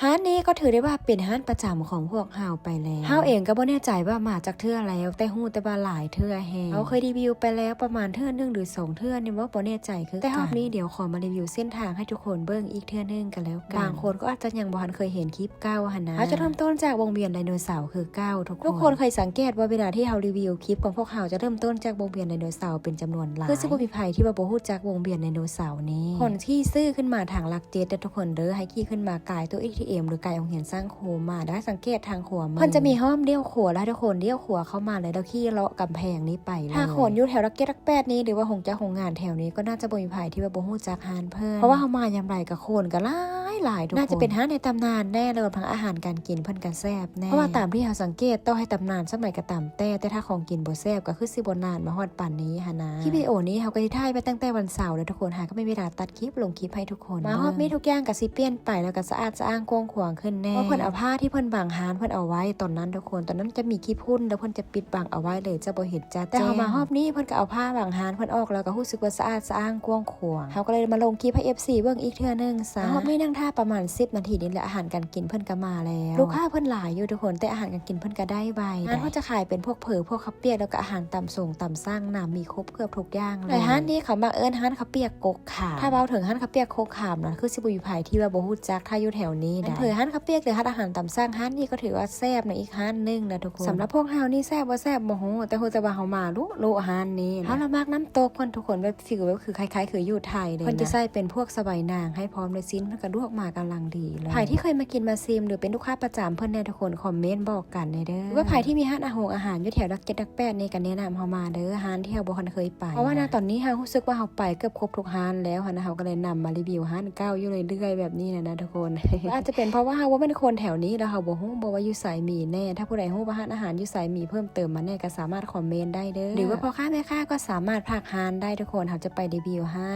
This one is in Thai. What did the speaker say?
ร้านนี้ก็ถือได้ว่าเป็นร้านประจำของพวกเฮาไปแล้วเฮาเองก็บ่แน่ใจว่ามาจากเทื่อแล้วแต่ฮู้แต่ว่าหลายเทื่อแฮงเราเคยรีวิวไปแล้วประมาณเทื่อนึงหรือ2เทื่อนี่ว่าบ่แน่ใจคือแต่รอบนี้เดี๋ยวขอมารีวิวเส้นทางให้ทุกคนเบิ่งอีกเทื่อนึงกันแล้วกันบางคนก็อาจจะยังบ่ทันเคยเห็นคลิปเก่าหั่นนะเราจะเริ่มต้นจากวงเวียนไดโนเสาร์คือ9ทุกคนเคยสังเกตว่าเวลาที่เฮารีวิวคลิปของพวกเฮาจะเริ่มต้นจากวงเวียนไดโนเสาร์เป็นจำนวนหลายคือสิบ่มีไผที่ว่าบ่ฮู้จักวงเวียนไดโนเสาร์นี้คนที่ซื้อขึ้นมาทางหลัก7เด้อทุกคนเด้อให้ขี่ขึ้นมากายตัว ATM หรือกายของเห็นสร้างโคมาได้สังเกตทางขวามือมันจะมีห้อมเลี้ยวขวาแล้วทุกคนเลี้ยวขวาเข้ามาเลยแล้วขี่เลาะกำแพงนี้ไปเลยถ้าคนอยู่แถวรักเก็ตรักแปดนี้หรือว่าหงจะหงงานแถวนี้ก็น่าจะบ่มีไผที่ว่าบ่ฮู้จักฮานเพิ่นเพราะว่าเฮามายามไรกับคนก็หลายทุกคนน่าจะเป็นฮานในตำนานแน่เลยทั้งอาหารการกินเพิ่นก็แซ่บแน่เพราะว่าตามที่เฮาสังเกตต้องให้ตำนานสมัยก็ตามแต่ถ้าของกินบ่แซ่บก็คือสิบ่นานมาฮอดป่านนี้หั่นนะคลิปวิดีโอนี้เฮาก็สิถ่ายไปตั้งแต่วันเสาร์แล้วทุกคนหาก็ไม่มีเวลาตัดคลิปลงคลิปให้ทุกคนมาฮอดมีทุกอย่างก็สิเปลี่ยนไปแล้วก็สะอาดสะอ้างกว้างขวางขึ้นแน่เพราะเพิ่นเอาผ้าที่เพิ่นบางฮานเพิ่นเอาไว้ตอนนั้นทุกคนตอนนั้นจะมีขี้พุ่นแล้วเพิ่นจะปิดบังเอาไว้เลยจะบ่เห็นจ้าแต่เฮามารอบนี้เพิ่นก็เอาผ้าบางฮานเพิ่นออกแล้วก็รู้สึกว่าสะอาดสะอ้างกว้างขวางเฮาก็เลยมาลงคลิปให้ FC เบิ่งอีกเทื่อนึงซะรอบนี้นั่งท่าประมาณ10นาทีนี่แหละอาหารการกินเพิ่นก็มาแล้วลูกค้าเพิ่นหลายอยู่ทุกคนแต่อาหารการกินเพิ่นก็ได้ไวร้านเขาจะขายเป็นพวกเผอพวกข้าวเปียกแล้วก็อาหารตำส่งตำสร้างน้ำมีครบเกือบทุกอย่างเลยร้านนี้เขามาเอิ้นร้านข้าวเปียกกกขามถ้าเว้าถึงร้านข้าวเปียกโคกขามนะคือสิบ่มีไผที่ว่าบ่ฮู้จักถ้าอยู่แถวนี้ได้เผอร้านข้าวเปียกหรือร้านอาหารตำสร้างร้านนี้ก็ถือว่าแซ่บในอีกร้านนึงนะทุกคนสำหรับพวกเฮานี่แซ่บบ่แซ่บบ่ฮู้แต่ฮู้แต่ว่าเฮามารู้อาหารนี้เฮาละมักน้ำตกเพิ่นทุกคนแบบฟีลแบบคือคล้ายๆคืออยู่ไทยเลยนะเพิ่นจะใส่เป็นพวกสะใบนางให้พร้อมด้วยซีนเพิ่นก็ลวกมากำลังดีเลยไผที่เคยมากินมาซิมหรือเป็นลูกค้าประจำเพิ่นแน่ทุกคนคอมเมนต์บอกกันเด้อว่าไผที่มีร้านอาหารอยู่แถวรักเก็ตรักแปดนี่ก็แนะนำเฮามาเด้อร้านที่เฮาบ่เคยไปเพราะว่าณตอนนี้เฮารู้สึกว่าเฮาไปเกือบครบทุกร้านแล้วหั่นนะเฮาก็เลยนำมารีวิวร้านเก่าอยู่เรื่อยๆแบบนี้นะทุกคน อาจจะเป็นเพราะว่าเฮาบ่เป็นคนแถวนี้แล้วเฮาบ่ฮู้บ่ว่าอยู่ไสมีแน่ถ้าผู้ใดฮู้ว่าร้านอาหารอยู่ไสมีเพิ่มเติมมาแน่ก็สามารถคอมเมนต์ได้เด้อหรือว่าพ่อค้าแม่ค้าก็สามารถพากร้านได้ทุกคนเฮาจะไปรีวิวให้